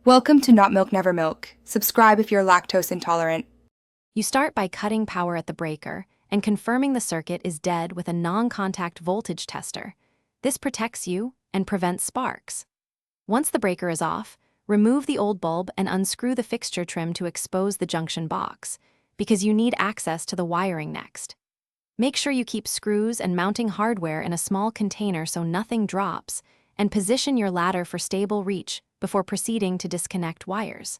Welcome to Not Milk Never Milk. Subscribe if you're lactose intolerant. You start by cutting power at the breaker and confirming the circuit is dead with a non-contact voltage tester. This protects you and prevents sparks. Once the breaker is off, remove the old bulb and unscrew the fixture trim to expose the junction box, because you need access to the wiring next. Make sure you keep screws and mounting hardware in a small container so nothing drops, and position your ladder for stable reach before proceeding to disconnect wires.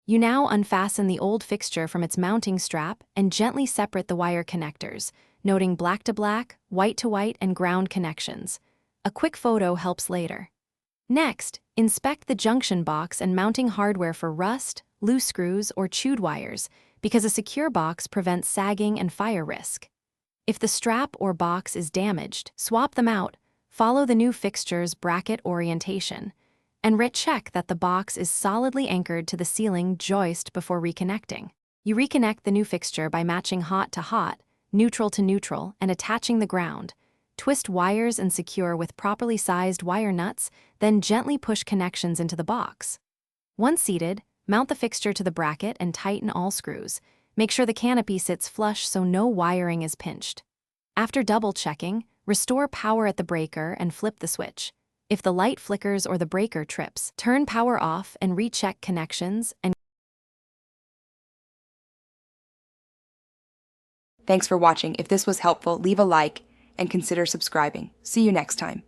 You now unfasten the old fixture from its mounting strap and gently separate the wire connectors, noting black to black, white to white, and ground connections. A quick photo helps later. Next, inspect the junction box and mounting hardware for rust, loose screws, or chewed wires, because a secure box prevents sagging and fire risk. If the strap or box is damaged, swap them out, follow the new fixture's bracket orientation, and check that the box is solidly anchored to the ceiling joist before reconnecting. You reconnect the new fixture by matching hot to hot, neutral to neutral, and attaching the ground. Twist wires and secure with properly sized wire nuts, then gently push connections into the box. Once seated, mount the fixture to the bracket and tighten all screws. Make sure the canopy sits flush so no wiring is pinched. After double-checking, restore power at the breaker and flip the switch. If the light flickers or the breaker trips, turn power off and recheck connections and Thanks for watching. If this was helpful, leave a like and consider subscribing. See you next time.